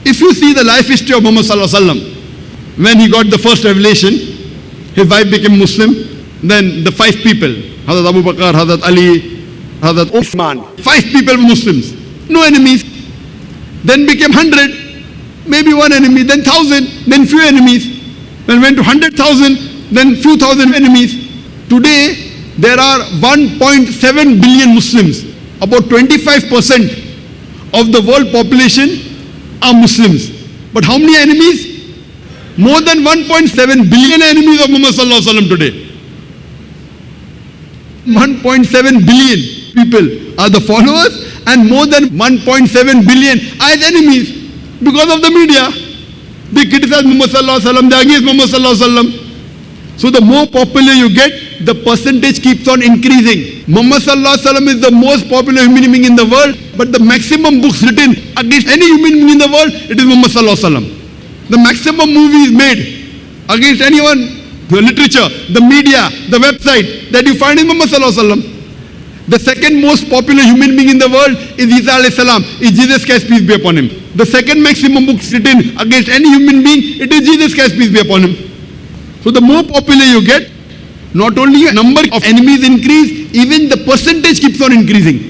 If you see the life history of Muhammad Sallallahu Alaihi Wasallam, when he got the first revelation, his wife became Muslim. Then the 5 people, Hazrat Abu Bakr, Hazrat Ali, Hazrat Uthman, 5 people were Muslims, no enemies. Then became 100, maybe 1 enemy, then 1,000, then few enemies. Then went to 100,000, then few thousand enemies. Today, there are 1.7 billion Muslims. About 25% of the world population are Muslims. But how many enemies? More than 1.7 billion enemies of Muhammad Sallallahu Alaihi Wasallam today. 1.7 billion people are the followers and more than 1.7 billion as enemies because of the media. They criticize Muhammad Sallallahu Alaihi Wasallam, they are against Muhammad Sallallahu Alaihi Wasallam. So the more popular you get, the percentage keeps on increasing. Muhammad Sallallahu Alaihi Wasallam is the most popular human being in the world, but the maximum books written against any human being in the world, it is Muhammad Sallallahu Alaihi Wasallam. The maximum movies made against anyone, the literature, the media, the website that you find in Muhammad Sallallahu Alaihi Wasallam. The second most popular human being in the world is Isa alayhi salam, is Jesus Christ, peace be upon him. The second maximum books written against any human being, it is Jesus Christ, peace be upon him. So the more popular you get, not only a number of enemies increase, even the percentage keeps on increasing.